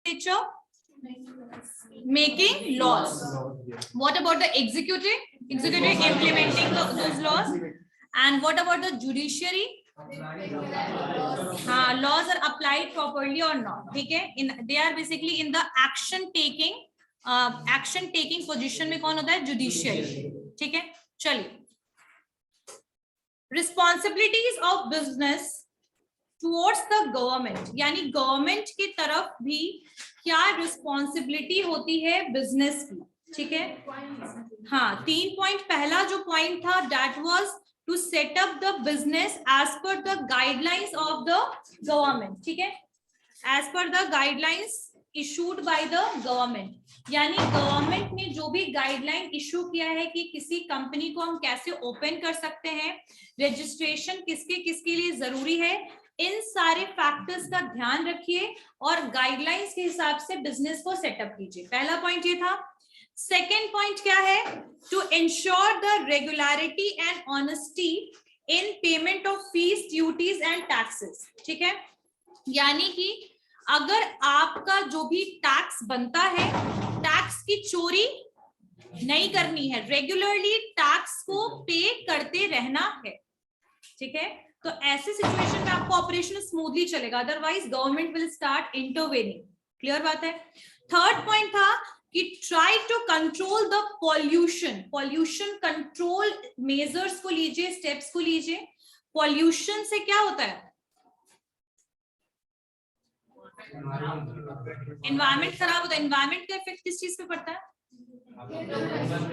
legislature? Making laws. What about the executive? Executive implementing those laws. And what about the judiciary? Laws are applied properly or not. Okay, they are basically in the action taking position में कौन होता है? Judiciary. ठीक है, चलिए. Responsibilities of business towards the government, यानी government की तरफ भी क्या रिस्पॉन्सिबिलिटी होती है बिजनेस की. ठीक है, हाँ, 3 पॉइंट. पहला जो पॉइंट था that was to set up the business as per the guidelines of the government. ठीक है, as per the guidelines issued by the government, यानी गवर्नमेंट ने जो भी गाइडलाइन इशू किया है कि किसी कंपनी को हम कैसे ओपन कर सकते हैं, रजिस्ट्रेशन किसके लिए जरूरी है, इन सारे फैक्टर्स का ध्यान रखिए और गाइडलाइंस के हिसाब से बिजनेस को सेटअप कीजिए. पहला पॉइंट ये था. सेकेंड पॉइंट क्या है? To ensure the regularity and honesty in payment of fees, duties and taxes. ठीक है, यानी कि अगर आपका जो भी टैक्स बनता है, टैक्स की चोरी नहीं करनी है, रेगुलरली टैक्स को पे करते रहना है. ठीक है, तो ऐसे सिचुएशन में आपको ऑपरेशन स्मूथली चलेगा, otherwise government will start intervening. Clear बात है. थर्ड पॉइंट था कि try to control the pollution. Pollution control measures को लीजिए, स्टेप्स को लीजिए. पॉल्यूशन से क्या होता है? एनवायरमेंट खराब होता है. एनवायरमेंट का इफेक्ट किस चीज पे पड़ता है?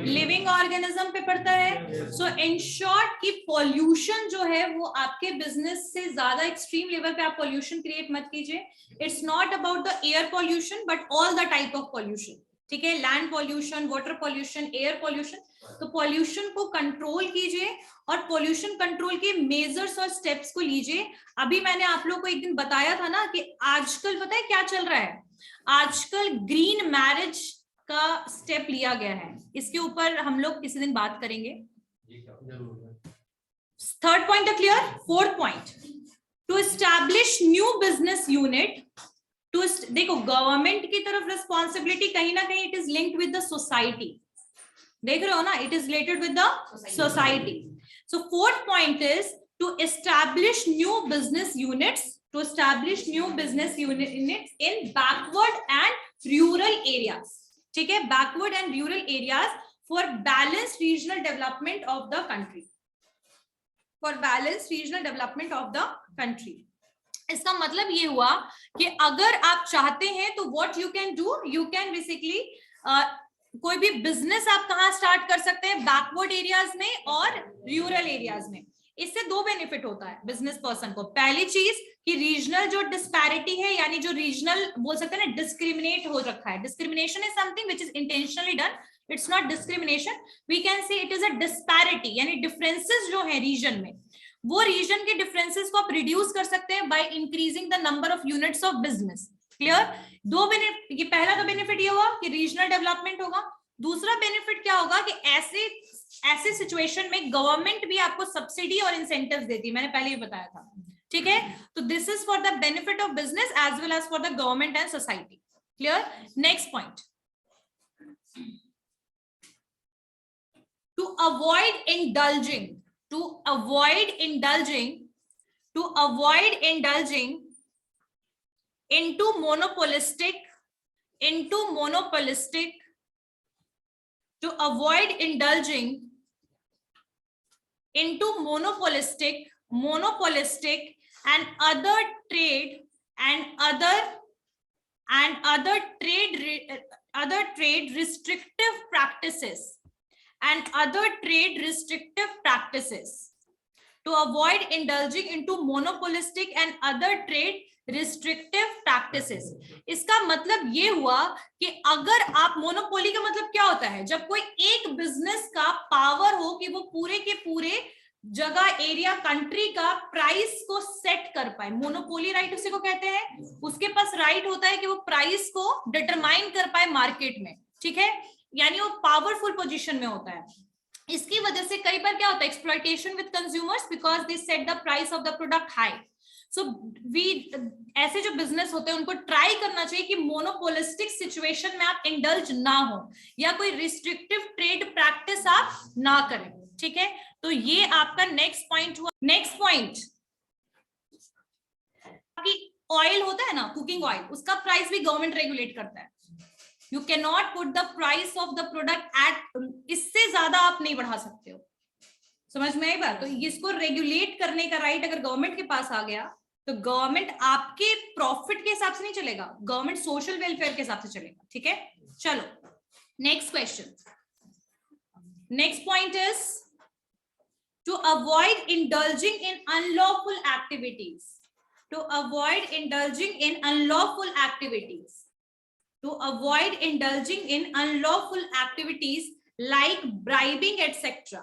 लिविंग ऑर्गेनिज्म पे पड़ता है. सो इन शॉर्ट कि पॉल्यूशन जो है वो आपके बिजनेस से ज्यादा एक्सट्रीम लेवल पे आप पॉल्यूशन क्रिएट मत कीजिए. It's not about the air pollution but all the type of pollution. ठीक है, land pollution, water pollution, air pollution. तो पॉल्यूशन को कंट्रोल कीजिए और पॉल्यूशन कंट्रोल के मेजर्स और स्टेप्स को लीजिए. अभी मैंने आप लोग को एक दिन बताया था ना कि आजकल पता है क्या चल रहा है? आजकल ग्रीन मैरिज का स्टेप लिया गया है. इसके ऊपर हम लोग किसी दिन बात करेंगे. थर्ड पॉइंट है clear. Fourth point, to establish new business unit. टू देखो, गवर्नमेंट की तरफ रिस्पॉन्सिबिलिटी कहीं ना कहीं it is linked with the society. देख रहे हो ना, it is related with the society. So fourth point is to establish new business units. To establish new business units in backward and rural areas. ठीक है, backward and rural areas for balanced regional development of the country. For balanced regional development of the country. इसका मतलब ये हुआ कि अगर आप चाहते हैं तो what you can do, you can basically कोई भी बिजनेस आप कहाँ स्टार्ट कर सकते हैं? बैकवर्ड एरियाज में और रूरल एरियाज में. इससे दो बेनिफिट होता है बिजनेस पर्सन को. पहली चीज कि रीजनल जो डिस्पैरिटी है, यानी जो रीजनल बोल सकते हैं ना, डिस्क्रिमिनेट हो रखा है. Discrimination is something which is intentionally done. It's not discrimination. We can say it is a disparity, यानी डिफरेंसेस जो है रीजन में, वो रीजन के डिफरेंसेस को आप रिड्यूस कर सकते हैं by increasing the number of units of business. Clear. दो बेनिफिट. ये पहला तो बेनिफिट ये हुआ कि रीजनल डेवलपमेंट होगा. दूसरा बेनिफिट क्या होगा कि ऐसे सिचुएशन में गवर्नमेंट भी आपको सब्सिडी और इंसेंटिव्स देती है. मैंने पहले ही बताया था. ठीक है, तो this is for the benefit of business as well as for the government and society. Clear. Next point, to avoid indulging into monopolistic to avoid indulging into monopolistic and other trade restrictive practices to avoid indulging into monopolistic and other trade restrictive practices. इसका मतलब ये हुआ कि अगर आप monopoly का मतलब क्या होता है? जब कोई एक बिजनेस का पावर हो कि वो पूरे के पूरे जगह, एरिया, कंट्री का प्राइस को सेट कर पाए. मोनोपोली राइट उसी को कहते हैं. उसके पास राइट होता है कि वो प्राइस को डिटरमाइन कर पाए मार्केट में. ठीक है, यानी वो पावरफुल पोजीशन में होता है. इसकी वजह से कई बार क्या होता है? Exploitation with consumers because they set the price of the product high. So ऐसे जो बिजनेस होते हैं उनको ट्राई करना चाहिए कि मोनोपोलिस्टिक सिचुएशन में आप इंडल्ज ना हो या कोई रिस्ट्रिक्टिव ट्रेड प्रैक्टिस आप ना करें, ठीक है। तो ये आपका नेक्स्ट पॉइंट हुआ। नेक्स्ट पॉइंट, ऑयल होता है ना, कुकिंग ऑयल, उसका प्राइस भी गवर्नमेंट रेगुलेट करता है। You can not put the price of the product at, इससे ज्यादा आप नहीं बढ़ा सकते हो, समझ में आई बात। तो इसको रेगुलेट करने का राइट अगर गवर्नमेंट के पास आ गया तो गवर्नमेंट आपके प्रॉफिट के हिसाब से नहीं चलेगा, गवर्नमेंट सोशल वेलफेयर के हिसाब से चलेगा, ठीक है। चलो next question, next point is to avoid indulging in unlawful activities, to avoid indulging in unlawful activities, to avoid indulging in unlawful activities like bribing etc.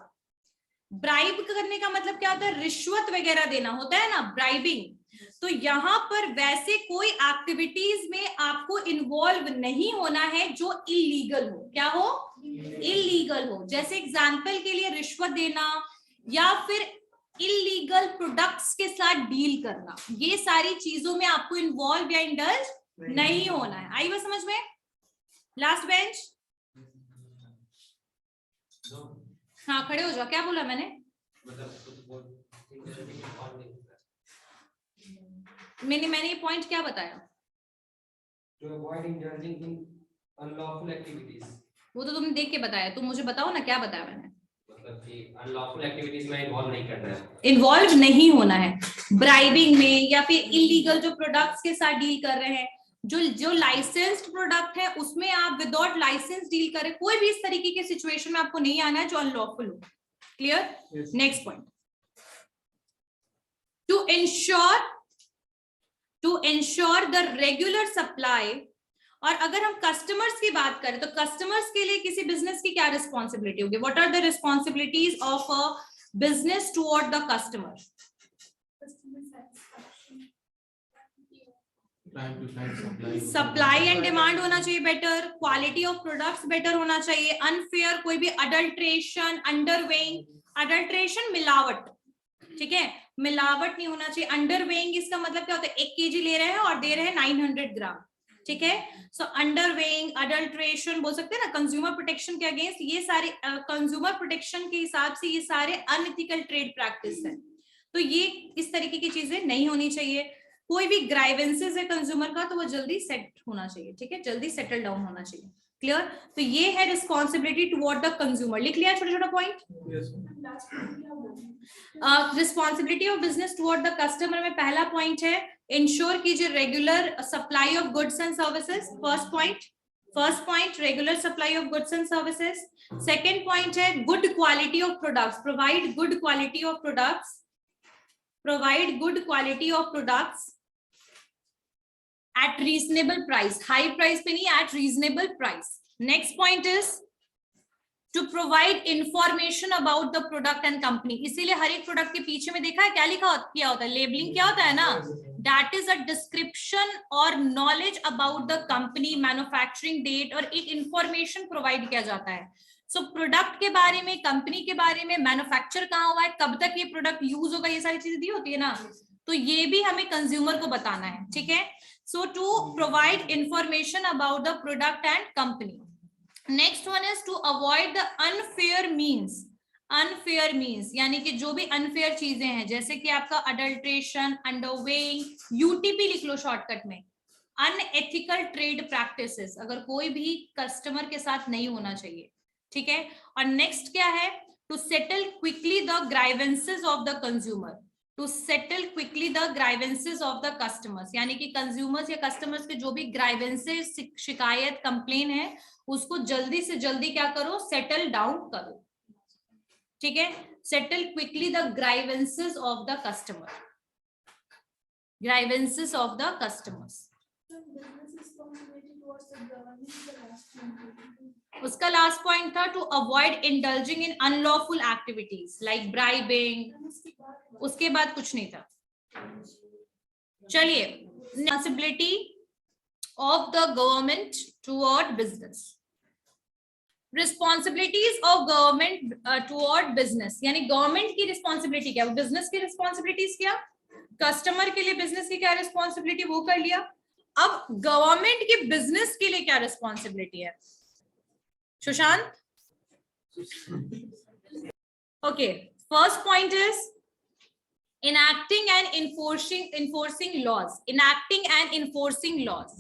Bribe करने का मतलब क्या होता है, रिश्वत वगैरह देना होता है ना, ब्राइबिंग। तो यहाँ पर वैसे कोई एक्टिविटीज में आपको इन्वॉल्व नहीं होना है जो इलीगल हो। क्या हो? इलीगल हो। जैसे एग्जाम्पल के लिए रिश्वत देना या फिर इलीगल प्रोडक्ट्स के साथ डील करना, ये सारी चीजों में आपको इन्वॉल्व या इंडल्ज नहीं होना है। आई बात समझ में? लास्ट बेंच, हाँ खड़े हो जाओ। क्या बोला मैंने? मैंने ये पॉइंट क्या बताया? To avoid indulging in unlawful activities. वो तो तुमने देख के बताया, तुम मुझे बताओ ना क्या बताया मैंने। मतलब कि अनलॉफुल एक्टिविटीज में इन्वॉल्व नहीं करना है, इन्वॉल्व नहीं होना है ब्राइबिंग में या फिर इलीगल जो प्रोडक्ट्स के साथ डील कर रहे हैं, जो लाइसेंस्ड प्रोडक्ट है उसमें आप विदाउट लाइसेंस डील कर रहे, कोई भी इस तरीके के सिचुएशन में आपको नहीं आना है जो अनलॉफुल हो। Clear? Next point, to ensure the regular supply. और अगर हम कस्टमर्स की बात करें तो कस्टमर्स के लिए किसी बिजनेस की क्या रिस्पॉन्सिबिलिटी होगी? What are the responsibilities of a business toward the customer? Supply and demand होना चाहिए better, quality of products better होना चाहिए, अनफेयर कोई भी अडल्ट्रेशन, अंडरवेइंग, अडल्ट्रेशन मिलावट, ठीक है, मिलावट नहीं होना चाहिए। अंडरवेइंग इसका मतलब क्या होता है? 1 kg ले रहे हैं और दे रहे हैं 900 ग्राम, ठीक है। सो अंडरवेइंग, अडल्ट्रेशन बोल सकते हैं ना, कंज्यूमर प्रोटेक्शन के अगेंस्ट, ये सारे कंज्यूमर प्रोटेक्शन के हिसाब से ये सारे अनएथिकल ट्रेड प्रैक्टिस है। तो ये इस तरीके की चीजें नहीं होनी चाहिए। कोई भी ग्राइवेंसेस है कंज्यूमर का तो वो जल्दी सेट होना चाहिए, ठीक है, जल्दी सेटल डाउन होना चाहिए। क्लियर? तो ये है रिस्पॉन्सिबिलिटी टुवर्ड द कंज्यूमर। लिख लिया छोटा छोटा point? Responsibility of business toward the customer में पहला पॉइंट है इंश्योर कीजिए regular supply of goods and services. First point regular supply of goods and services. Second point है good quality of products, provide good quality of products, provide good quality of products at reasonable price, high price पे नहीं, at reasonable price. Next point is to provide information about the product and company. इसीलिए हर एक product के पीछे में देखा है क्या लिखा क्या होता है? लेबलिंग क्या होता है ना, that is a description और knowledge about the company, manufacturing date और एक information provide किया जाता है। So प्रोडक्ट के बारे में, कंपनी के बारे में, मैन्युफैक्चर कहाँ हुआ है, कब तक ये प्रोडक्ट यूज होगा, ये सारी चीजें दी होती है ना, तो ये भी हमें कंज्यूमर को बताना है, ठीक है। So to provide information about the product and company. Next one is to avoid the unfair means. Unfair means यानी कि जो भी unfair चीजें हैं, जैसे कि आपका adulteration, underweighing, UTP लिख लो शॉर्टकट में, unethical trade practices, अगर कोई भी कस्टमर के साथ नहीं होना चाहिए, ठीक है। और नेक्स्ट क्या है? To settle quickly the grievances of the consumer. To settle quickly the grievances of the customers, यानी कि कंज्यूमर्स या कस्टमर्स के जो भी ग्राइवेंसेस, शिकायत, कंप्लेन है, उसको जल्दी से जल्दी क्या करो? सेटल डाउन करो, ठीक है। Settle quickly the grievances of the customer, grievances of the customers. उसका लास्ट पॉइंट था to avoid indulging in unlawful activities like bribing, उसके बाद कुछ नहीं था। चलिए, responsibility of the government toward business. Responsibilities of government toward business, यानी government की रिस्पॉन्सिबिलिटी क्या, बिजनेस की रिस्पॉन्सिबिलिटीज क्या? कस्टमर के लिए बिजनेस की क्या रिस्पॉन्सिबिलिटी वो कर लिया। अब गवर्नमेंट की बिजनेस के लिए क्या रिस्पॉन्सिबिलिटी है Sushant? Okay, first point is enacting and enforcing laws, enacting and enforcing laws,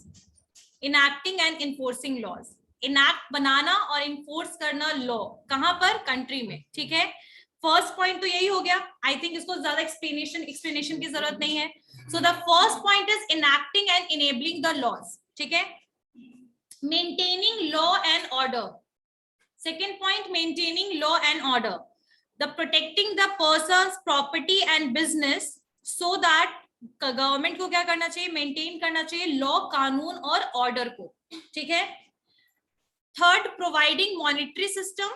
enacting and enforcing laws, enact बनाना और enforce करना law कहां पर? कंट्री में, ठीक है। फर्स्ट पॉइंट तो यही हो गया, आई थिंक इसको ज्यादा एक्सप्लेनेशन की जरूरत नहीं है। So the first point is enacting and enabling the laws, ठीक है। maintaining law and order, second point maintaining law and order, the protecting the persons property and business so that government को क्या करना चाहिए? मेंटेन करना चाहिए law, कानून और ऑर्डर को, ठीक है। Third, providing monetary system,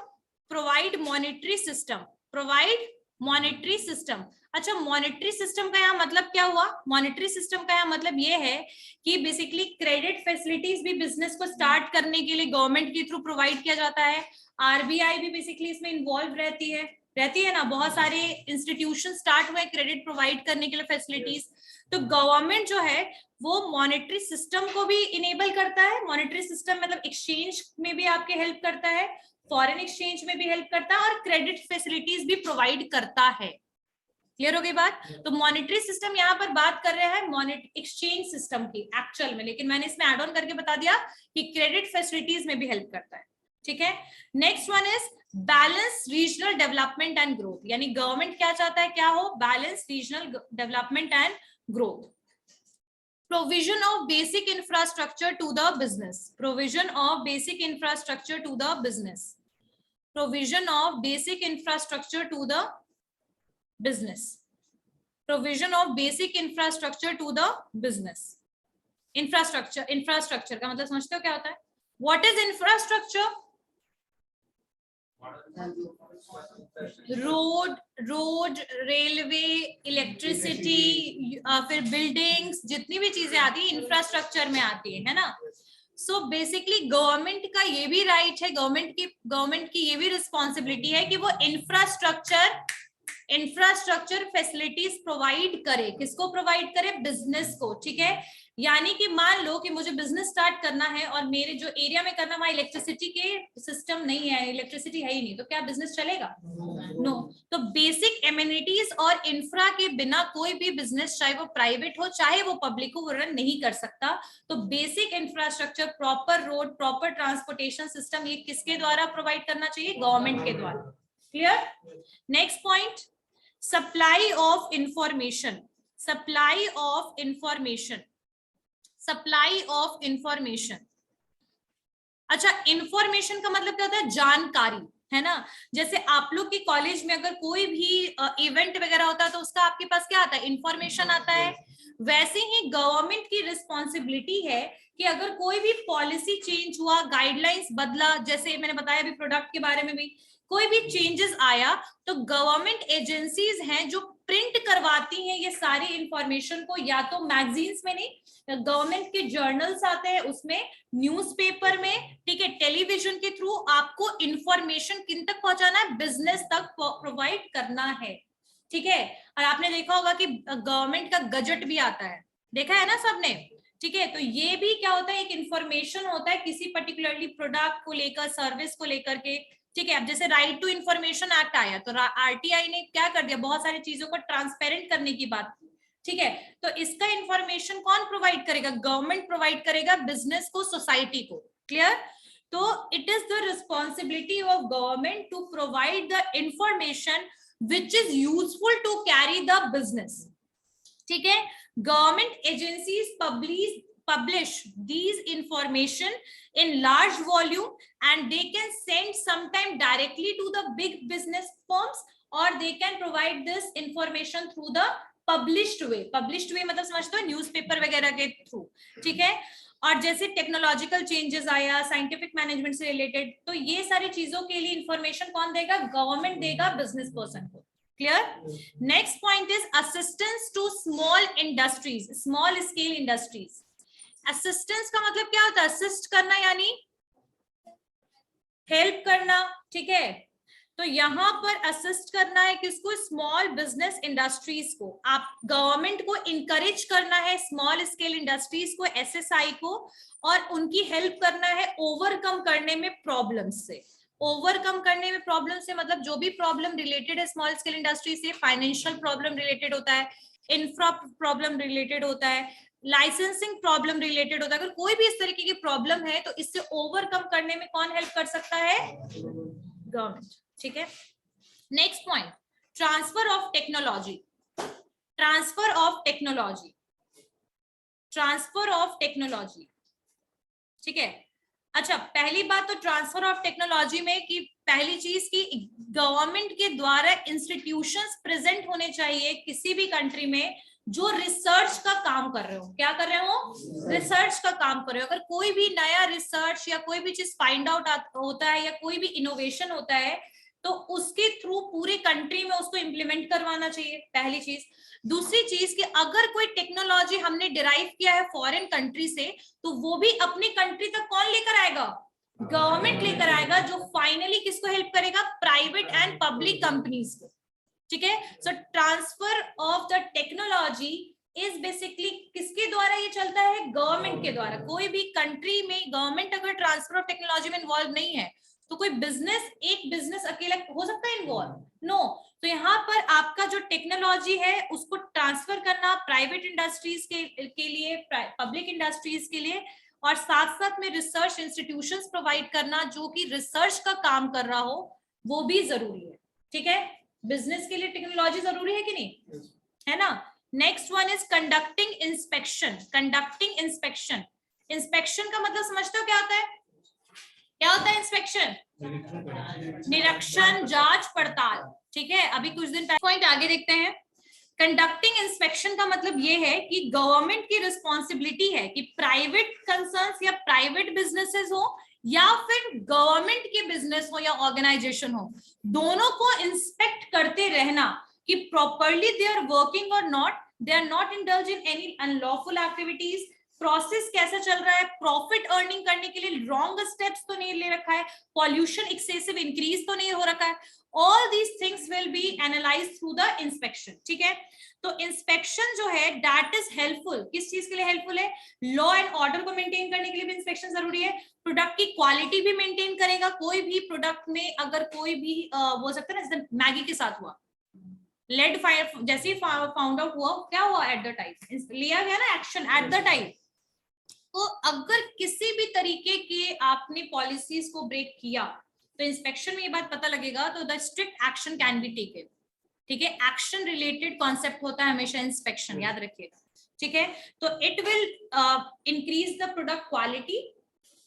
provide monetary system, provide monetary system. अच्छा, मॉनिटरी सिस्टम का यहाँ मतलब क्या हुआ? मॉनिटरी सिस्टम का यहाँ मतलब ये है कि बेसिकली क्रेडिट फैसिलिटीज भी बिजनेस को स्टार्ट करने के लिए गवर्नमेंट के थ्रू प्रोवाइड किया जाता है। आरबीआई भी बेसिकली इसमें इन्वॉल्व रहती है ना, बहुत सारे इंस्टीट्यूशन स्टार्ट हुए क्रेडिट प्रोवाइड करने के लिए फैसिलिटीज। तो गवर्नमेंट जो है वो मॉनेटरी सिस्टम को भी इनेबल करता है। मॉनेटरी सिस्टम मतलब एक्सचेंज में भी आपके हेल्प करता है, फॉरेन एक्सचेंज में भी हेल्प करता है और क्रेडिट फैसिलिटीज भी प्रोवाइड करता है। क्लियर हो गई बात? तो मॉनेटरी सिस्टम यहाँ पर बात कर रहे हैं एक्सचेंज सिस्टम की एक्चुअल में, लेकिन मैंने इसमें एड ऑन करके बता दिया कि क्रेडिट फैसिलिटीज में भी हेल्प करता है, ठीक है। Next one is balance regional development and growth, यानी गवर्नमेंट क्या चाहता है, क्या हो? Balance regional development and growth. Provision of basic infrastructure to the business, provision of basic infrastructure to the business, provision of basic infrastructure to the business, provision of basic infrastructure to the business. Infrastructure का मतलब समझते हो क्या होता है? What is infrastructure? Road, railway, electricity, फिर buildings, जितनी भी चीजें आती है इंफ्रास्ट्रक्चर में आती है ना। सो बेसिकली गवर्नमेंट का ये भी राइट है, गवर्नमेंट की ये भी रिस्पॉन्सिबिलिटी है कि वो इंफ्रास्ट्रक्चर फैसिलिटीज प्रोवाइड करे। किसको प्रोवाइड करे? बिजनेस को, ठीक है। यानी कि मान लो कि मुझे बिजनेस स्टार्ट करना है और मेरे जो एरिया में करना, वहां इलेक्ट्रिसिटी के सिस्टम नहीं है, इलेक्ट्रिसिटी है ही नहीं, तो क्या बिजनेस चलेगा? नो। तो बेसिक एमिनिटीज और इंफ्रा के बिना कोई भी बिजनेस, चाहे वो प्राइवेट हो चाहे वो पब्लिक हो, वो रन नहीं कर सकता। तो basic infrastructure, proper road, proper transportation system, ये किसके द्वारा प्रोवाइड करना चाहिए? गवर्नमेंट के द्वारा। Clear? Next point, supply of information, supply of information, supply of information. अच्छा, इंफॉर्मेशन का मतलब क्या होता है? जानकारी, है ना। जैसे आप लोग की कॉलेज में अगर कोई भी इवेंट वगैरह होता है तो उसका आपके पास क्या आता है? इंफॉर्मेशन आता है। वैसे ही गवर्नमेंट की रिस्पॉन्सिबिलिटी है कि अगर कोई भी पॉलिसी चेंज हुआ, गाइडलाइंस बदला, जैसे मैंने बताया अभी प्रोडक्ट के बारे में भी कोई भी चेंजेस आया, तो गवर्नमेंट एजेंसीज हैं जो प्रिंट करवाती हैं ये सारी इंफॉर्मेशन को, या तो मैगजीन्स में, नहीं गवर्नमेंट के जर्नल्स आते हैं उसमें, न्यूज़पेपर में, ठीक है, टेलीविजन के थ्रू आपको इंफॉर्मेशन किन तक पहुंचाना है? बिजनेस तक प्रोवाइड करना है, ठीक है। और आपने देखा होगा कि गवर्नमेंट का गजट भी आता है, देखा है ना सबने, ठीक है। तो ये भी क्या होता है? एक इंफॉर्मेशन होता है किसी पर्टिकुलरली प्रोडक्ट को लेकर, सर्विस को लेकर के, ठीक है। अब जैसे राइट टू इंफॉर्मेशन एक्ट आया तो आरटीआई ने क्या कर दिया? बहुत सारी चीजों को ट्रांसपेरेंट करने की बात, ठीक है। तो इसका इंफॉर्मेशन कौन प्रोवाइड करेगा? गवर्नमेंट प्रोवाइड करेगा बिजनेस को, सोसाइटी को। क्लियर? तो it is the responsibility of government to provide the information which is useful to carry the business, ठीक है। Government agencies publish these information in large volume and they can send sometime directly to the big business firms or they can provide this information through the published way मतलब समझते हो? Newspaper वगैरह के through, ठीक है। और जैसे technological changes आया, साइंटिफिक मैनेजमेंट से रिलेटेड, तो ये सारी चीजों के लिए इंफॉर्मेशन कौन देगा? गवर्नमेंट देगा बिजनेस पर्सन को। Clear? Next point is assistance to small industries, small scale industries. Assistance का मतलब क्या होता है? असिस्ट करना यानी हेल्प करना, ठीक है। तो यहाँ पर असिस्ट करना है किसको, स्मॉल बिजनेस इंडस्ट्रीज को। आप गवर्नमेंट को इनकरेज करना है स्मॉल स्केल इंडस्ट्रीज को, एसएसआई को, और उनकी हेल्प करना है ओवरकम करने में प्रॉब्लम से। ओवरकम करने में प्रॉब्लम से मतलब जो भी प्रॉब्लम रिलेटेड है स्मॉल स्केल इंडस्ट्री से, फाइनेंशियल प्रॉब्लम रिलेटेड होता है, इंफ्रा प्रॉब्लम रिलेटेड होता है, लाइसेंसिंग प्रॉब्लम रिलेटेड होता है। अगर कोई भी इस तरीके की प्रॉब्लम है तो इससे ओवरकम करने में कौन हेल्प कर सकता है, गवर्नमेंट। ठीक है, next point, transfer of technology. Transfer of technology, transfer of technology. ठीक है, अच्छा पहली बात तो ट्रांसफर ऑफ टेक्नोलॉजी में कि पहली चीज की गवर्नमेंट के द्वारा इंस्टीट्यूशंस प्रेजेंट होने चाहिए किसी भी कंट्री में जो रिसर्च का काम कर रहे हो। क्या कर रहे हो, रिसर्च का काम कर रहे हो। अगर कोई भी नया रिसर्च या कोई भी चीज फाइंड आउट होता है या कोई भी इनोवेशन होता है तो उसके थ्रू पूरे कंट्री में उसको इम्प्लीमेंट करवाना चाहिए, पहली चीज। दूसरी चीज कि अगर कोई टेक्नोलॉजी हमने डिराइव किया है फॉरेन कंट्री से तो वो भी अपनी कंट्री तक कौन लेकर आएगा, गवर्नमेंट लेकर आएगा, जो फाइनली किसको हेल्प करेगा, प्राइवेट एंड पब्लिक कंपनीज को। ठीक है, सो transfer of the technology is basically किसके द्वारा ये चलता है, गवर्नमेंट के द्वारा। कोई भी कंट्री में गवर्नमेंट अगर ट्रांसफर ऑफ टेक्नोलॉजी में इन्वॉल्व नहीं है तो कोई बिजनेस, एक बिजनेस अकेला हो सकता है इन्वॉल्व, नो। तो यहाँ पर आपका जो टेक्नोलॉजी है उसको ट्रांसफर करना प्राइवेट इंडस्ट्रीज के लिए, पब्लिक इंडस्ट्रीज के लिए, और साथ साथ में रिसर्च इंस्टीट्यूशंस प्रोवाइड करना जो कि रिसर्च का काम कर रहा हो, वो भी जरूरी है। ठीक है, बिजनेस के लिए टेक्नोलॉजी जरूरी है कि नहीं, है ना। Next one is conducting inspection. Conducting inspection, inspection का मतलब समझते हो क्या होता है, क्या होता है इंस्पेक्शन, निरीक्षण, जांच पड़ताल। ठीक है, अभी कुछ दिन पॉइंट आगे देखते हैं। कंडक्टिंग इंस्पेक्शन का मतलब ये है कि गवर्नमेंट की रिस्पॉन्सिबिलिटी है कि प्राइवेट कंसर्न्स या प्राइवेट बिजनेसेस हो या फिर गवर्नमेंट के बिजनेस हो या ऑर्गेनाइजेशन हो, दोनों को इंस्पेक्ट करते रहना कि प्रॉपरली दे आर वर्किंग और not, they are not indulge in any unlawful activities, process कैसा चल रहा है, प्रॉफिट अर्निंग करने के लिए रॉन्ग स्टेप्स तो नहीं ले रखा है, पॉल्यूशन एक्सेसिव इंक्रीज तो नहीं हो रखा है। All these things will be analysed through the inspection. ठीक है, तो इंस्पेक्शन जो है दैट इज हेल्पफुल, किस चीज के लिए हेल्पफुल है, लॉ एंड ऑर्डर को मेंटेन करने के लिए भी इंस्पेक्शन जरूरी है, प्रोडक्ट की क्वालिटी भी मेंटेन करेगा। कोई भी प्रोडक्ट में अगर कोई भी हो सकता है ना, जैसे मैगी के साथ हुआ, लेड फायर जैसे फाउंड आउट हुआ, क्या हुआ, एट द टाइम लिया गया ना एक्शन एट द टाइम। तो अगर किसी भी तरीके के आपने पॉलिसीज को ब्रेक किया तो इंस्पेक्शन में ये बात पता लगेगा, तो the strict action can be taken. ठीक है, एक्शन रिलेटेड कॉन्सेप्ट होता है हमेशा इंस्पेक्शन, याद रखिएगा। ठीक है, तो it will increase the product quality,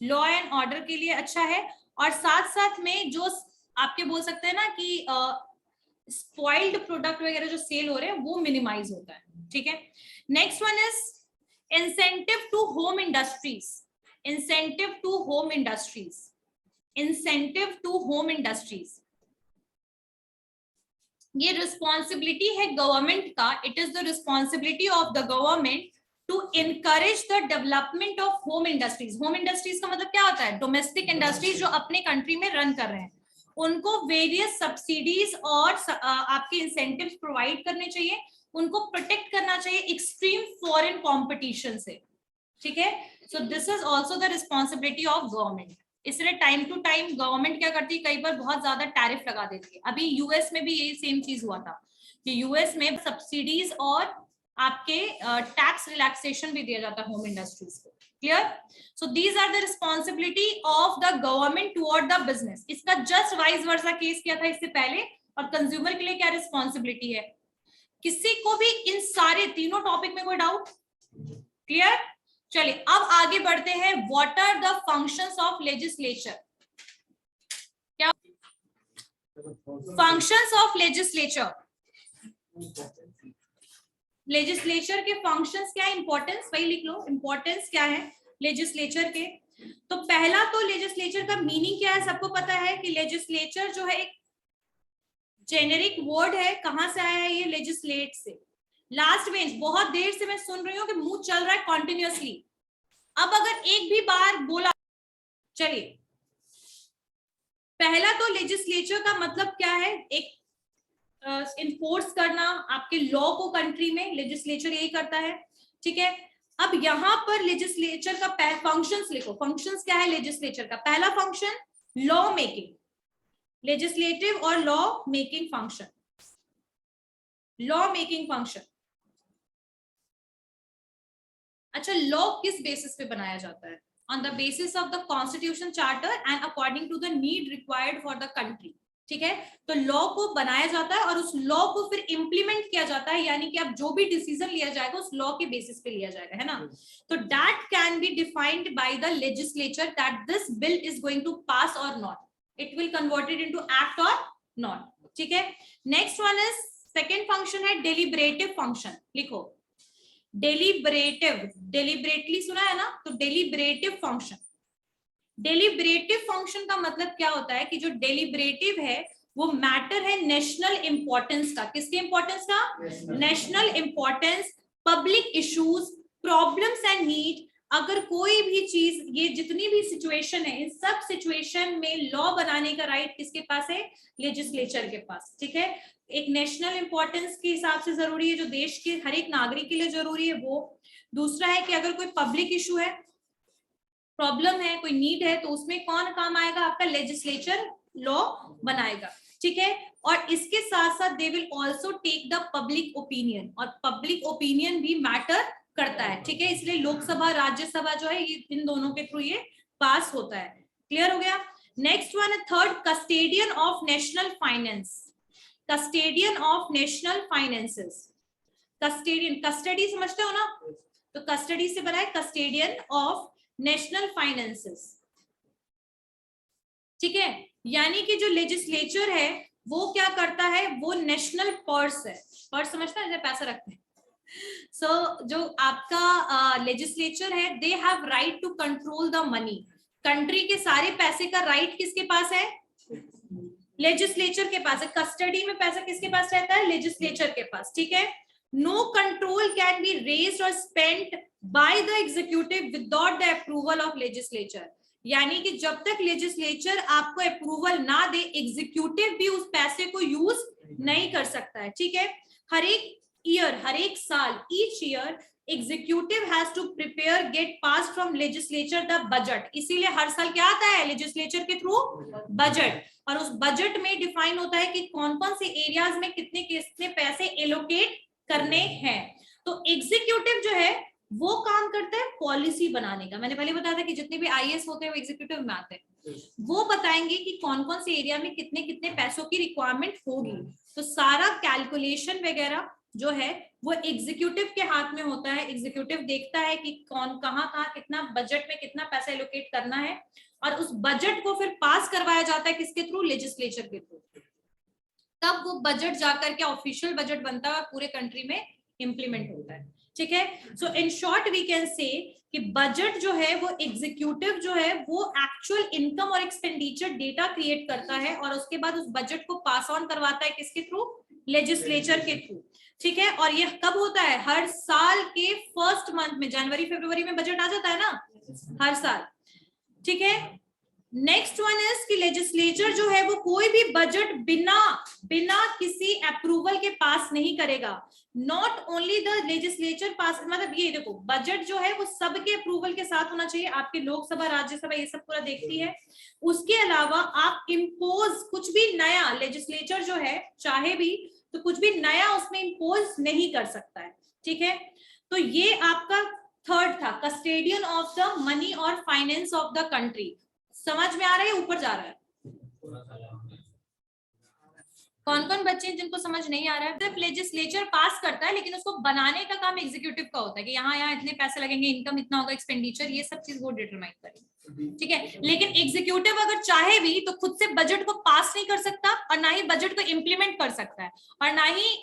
law and order के लिए अच्छा है, और साथ साथ में जो आपके बोल सकते हैं ना कि स्पॉइल्ड प्रोडक्ट वगैरह जो सेल हो रहे हैं वो मिनिमाइज होता है। ठीक है, next one is incentive to home industries. Incentive to home industries, incentive to home industries, ये रिस्पॉन्सिबिलिटी है गवर्नमेंट का। It is the responsibility of the government to encourage the development of home industries. Home industries का मतलब क्या होता है, domestic industries जो अपने कंट्री में रन कर रहे हैं, उनको वेरियस सब्सिडीज और आपके इंसेंटिव्स प्रोवाइड करने चाहिए, उनको प्रोटेक्ट करना चाहिए एक्सट्रीम फॉरेन कंपटीशन से। ठीक है, so this is also the responsibility of government. इसलिए टाइम टू टाइम गवर्नमेंट क्या करती है, कई बार बहुत ज्यादा टैरिफ लगा देती है। अभी यूएस में भी यही सेम चीज हुआ था कि यूएस में सब्सिडीज और आपके टैक्स रिलैक्सेशन भी दिया जाता है होम इंडस्ट्रीज को। Clear, so these are the responsibility of the government toward the business. इसका जस्ट वाइस वर्सा केस किया था इससे पहले, और कंज्यूमर के लिए क्या रिस्पॉन्सिबिलिटी है। किसी को भी इन सारे तीनों टॉपिक में कोई डाउट, क्लियर। चलिए अब आगे बढ़ते हैं, what are the functions of legislature. क्या फंक्शंस ऑफ लेजिस्लेचर, लेजिस्लेचर के फंक्शंस क्या है, इंपॉर्टेंस वही लिख लो, इंपॉर्टेंस क्या है लेजिस्लेचर के। तो पहला तो लेजिस्लेचर का मीनिंग क्या है, सबको पता है कि लेजिस्लेचर जो है एक जेनेरिक वर्ड है। कहां से आया है ये, लेजिस्लेट से। लास्ट बेंच, बहुत देर से मैं सुन रही हूँ कि मुंह चल रहा है कॉन्टिन्यूअसली। अब अगर एक भी बार बोला, चलिए पहला तो लेजिस्लेचर का मतलब क्या है, एक इन्फोर्स करना आपके लॉ को कंट्री में, लेजिस्लेचर यही करता है, ठीक है। अब यहां पर लेजिस्लेचर का फंक्शंस लिखो, फंक्शंस क्या है लेजिस्लेचर का। पहला फंक्शन लॉ मेकिंग, लेजिस्लेटिव और law making function, law making function. अच्छा, लॉ किस बेसिस पे बनाया जाता है? On the basis of the constitution charter and according to the need required for the country, ठीक है। तो लॉ को बनाया जाता है और उस लॉ को फिर इंप्लीमेंट किया जाता है, यानी कि अब जो भी डिसीजन लिया जाएगा उस लॉ के बेसिस पे लिया जाएगा, है ना। तो that can be defined by the legislature that this bill is going to pass और not, it will converted into act और नॉट, ठीक है। Next one is second function है डेलिब्रेटिव फंक्शन, लिखो डेलिब्रेटिव, डेलिब्रेटली सुना है ना, तो डेलिब्रेटिव फंक्शन। डेलिब्रेटिव फंक्शन का मतलब क्या होता है कि जो डेलिब्रेटिव है वो मैटर है नेशनल इंपॉर्टेंस का। किसके इंपॉर्टेंस का? National importance, public issues, problems and need. अगर कोई भी चीज, ये जितनी भी सिचुएशन है, इन सब सिचुएशन में लॉ बनाने का राइट किसके पास है? लेजिस्लेचर के पास, ठीक है। एक नेशनल इंपॉर्टेंस के हिसाब से जरूरी है, जो देश के हर एक नागरिक के लिए जरूरी है वो। दूसरा है कि अगर कोई पब्लिक इशू है, प्रॉब्लम है, कोई नीड है, तो उसमें कौन काम आएगा? आपका लेजिस्लेचर लॉ बनाएगा, ठीक है। और इसके साथ साथ they will also take the public opinion, और पब्लिक ओपिनियन भी मैटर करता है, ठीक है। इसलिए लोकसभा राज्यसभा जो है, ये इन दोनों के थ्रू ये पास होता है। क्लियर हो गया? नेक्स्ट वन है third, custodian of national finance, custodian of national finances. Custodian, custody समझते हो ना, तो कस्टडी से बना है कस्टेडियन ऑफ नेशनल फाइनेंसेस, ठीक है। यानी कि जो लेजिस्लेचर है वो क्या करता है? वो नेशनल पर्स है, पर्स समझता है, पैसा रखते हैं। सो जो आपका लेजिस्लेचर है, they have right to control the money. Country के सारे पैसे का राइट किसके पास है? लेजिस्लेचर के पास है। कस्टडी में पैसा किसके पास रहता है? लेजिस्लेचर के पास, ठीक है। No control can be raised और spent by the executive without the approval of legislature. यानी कि जब तक लेजिस्लेचर आपको अप्रूवल ना दे, एग्जीक्यूटिव भी उस पैसे को यूज नहीं कर सकता है, ठीक है। हर एक ईयर, हर एक साल, each year executive has to prepare get pass from legislature the budget. इसीलिए हर साल क्या आता है? लेजिस्लेचर के थ्रू बजट। और उस बजट में डिफाइन होता है कि कौन कौन से एरियाज में कितने कितने पैसे एलोकेट करने हैं। तो एग्जीक्यूटिव जो है वो काम करता है पॉलिसी बनाने का। मैंने पहले बताया था कि जितने भी आईएएस होते हैं वो एग्जीक्यूटिव में आते हैं, वो बताएंगे कि कौन कौन से एरिया में कितने कितने पैसों की रिक्वायरमेंट होगी। तो सारा कैलकुलेशन वगैरह जो है वो एग्जीक्यूटिव के हाथ में होता है। एग्जीक्यूटिव देखता है कि कौन कहाँ कितना बजट में कितना पैसा एलोकेट करना है, और उस बजट को फिर पास करवाया जाता है किसके थ्रू? लेजिस्लेचर के थ्रू। तब वो बजट जाकर के ऑफिशियल बजट बनता है, पूरे कंट्री में इंप्लीमेंट होता है, ठीक है। So in short we can say कि बजट जो है वो एग्जीक्यूटिव जो है वो एक्चुअल इनकम और एक्सपेंडिचर डेटा क्रिएट करता है, और उसके बाद उस बजट को पास ऑन करवाता है किसके थ्रू? लेजिस्लेचर के थ्रू, ठीक है। और ये कब होता है? हर साल के फर्स्ट मंथ में, जनवरी फरवरी में बजट आ जाता है ना, हर साल, ठीक है। नेक्स्ट वन इज कि लेजिस्लेचर जो है वो कोई भी बजट बिना किसी अप्रूवल के पास नहीं करेगा। नॉट ओनली द लेजिस्लेचर पास, मतलब ये देखो, बजट जो है वो सबके अप्रूवल के साथ होना चाहिए। आपकी लोकसभा, राज्यसभा ये सब पूरा देखती है। उसके अलावा आप इम्पोज कुछ भी नया, लेजिस्लेचर जो है चाहे भी तो कुछ भी नया उसमें इम्पोज नहीं कर सकता है, ठीक है। तो ये आपका थर्ड था, कस्टेडियन ऑफ द मनी और फाइनेंस ऑफ द कंट्री। समझ में आ रहा है? ऊपर जा रहा है? कौन कौन बच्चे हैं जिनको समझ नहीं आ रहा है? सिर्फ लेजिस्लेचर पास करता है, लेकिन उसको बनाने का काम एग्जीक्यूटिव का होता है कि यहाँ यहाँ इतने पैसे लगेंगे, इनकम इतना होगा, एक्सपेंडिचर, ये सब चीज वो डिटरमाइन करेंगे, ठीक है। लेकिन एग्जीक्यूटिव अगर चाहे भी तो खुद से बजट को पास नहीं कर सकता, और ना ही बजट को इम्प्लीमेंट कर सकता है, और ना ही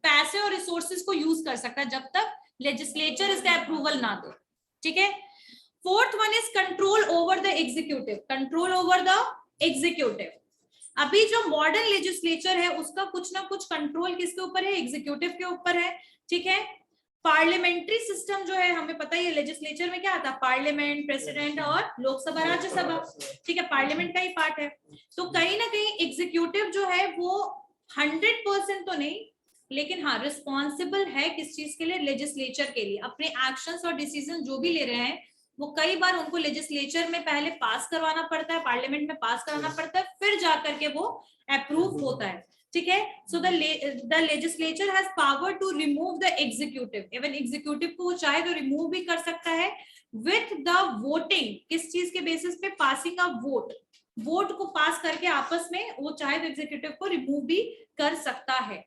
पैसे और रिसोर्सेज को यूज कर सकता है जब तक लेजिस्लेचर इसका अप्रूवल ना दे, ठीक है। Fourth one is control over the executive, control over the executive. अभी जो मॉडर्न लेजिस्लेचर है उसका कुछ ना कुछ कंट्रोल किसके ऊपर है? एग्जीक्यूटिव के ऊपर है, ठीक है। पार्लियामेंट्री सिस्टम जो है हमें पता ही है, लेजिस्लेचर में क्या आता है, पार्लियामेंट, प्रेसिडेंट और लोकसभा, राज्यसभा, ठीक है, पार्लियामेंट का ही पार्ट है। तो कहीं ना कहीं एग्जीक्यूटिव जो है वो 100% तो नहीं, लेकिन हाँ रिस्पॉन्सिबल है किस चीज के लिए, लेजिस्लेचर के लिए। अपने एक्शंस और डिसीजन जो भी ले रहे हैं वो कई बार उनको लेजिस्लेचर में पहले पास करवाना पड़ता है, पार्लियामेंट में पास कराना पड़ता है, फिर जाकर के वो अप्रूव होता है, ठीक है। So the legislature has power to remove the executive, even executive को वो चाहे तो रिमूव भी कर सकता है विथ द वोटिंग, किस चीज के बेसिस पे, पासिंग अ वोट, वोट को पास करके आपस में वो चाहे तो एग्जीक्यूटिव को रिमूव भी कर सकता है,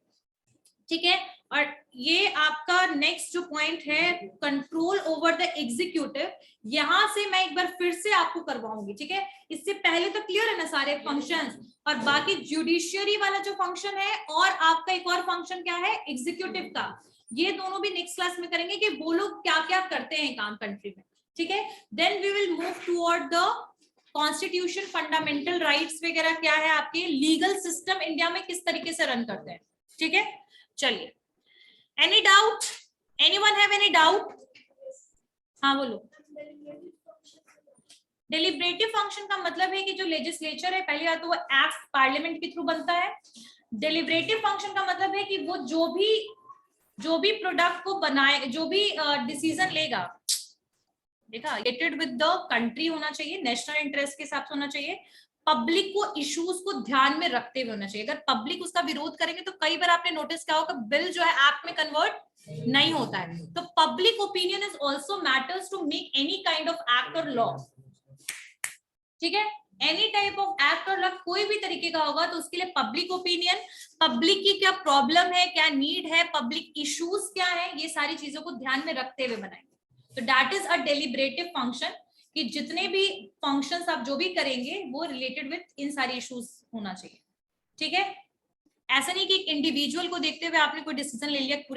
ठीक है। और ये आपका नेक्स्ट जो पॉइंट है, कंट्रोल ओवर द एग्जीक्यूटिव, यहां से मैं एक बार फिर से आपको करवाऊंगी, ठीक है। इससे पहले तो क्लियर है ना सारे फंक्शंस, और बाकी जुडिशियरी वाला जो फंक्शन है और आपका एक और फंक्शन क्या है एग्जीक्यूटिव का, ये दोनों भी नेक्स्ट क्लास में करेंगे कि वो लोग क्या क्या करते हैं काम कंट्री में, ठीक है। Then we will move toward the constitution, fundamental rights वगैरह क्या है, आपके लीगल सिस्टम इंडिया में किस तरीके से रन करते हैं, ठीक है। चलिए, any doubt, anyone have any doubt? हाँ बोलो। डेलिब्रेटिव फंक्शन का मतलब है कि जो लेजिस्लेचर है, पहली बात तो वो एक्ट पार्लियामेंट के थ्रू बनता है। डेलिब्रेटिव फंक्शन का मतलब है कि वो जो भी प्रोडक्ट को बनाए, जो भी डिसीजन लेगा, देखा, रिलेटेड विद द कंट्री होना चाहिए, नेशनल इंटरेस्ट के हिसाब से होना चाहिए, पब्लिक को इश्यूज को ध्यान में रखते हुए होना चाहिए। अगर पब्लिक उसका विरोध करेंगे तो कई बार आपने नोटिस किया होगा बिल जो है एक्ट में कन्वर्ट नहीं होता है। तो public opinion is also matters to make any kind of act और लॉ, ठीक है। एनी टाइप ऑफ एक्ट और लॉ कोई भी तरीके का होगा तो उसके लिए पब्लिक ओपिनियन, पब्लिक की क्या प्रॉब्लम है, क्या नीड है, पब्लिक इश्यूज क्या है, ये सारी चीजों को ध्यान में रखते हुए बनाएंगे। तो that is a deliberative function, कि जितने भी फंक्शंस आप जो भी करेंगे वो रिलेटेड विद इन सारी इश्यूज होना चाहिए, ठीक है। ऐसा नहीं कि इंडिविजुअल को देखते हुए आपने कोई डिसीजन ले लिया पूरे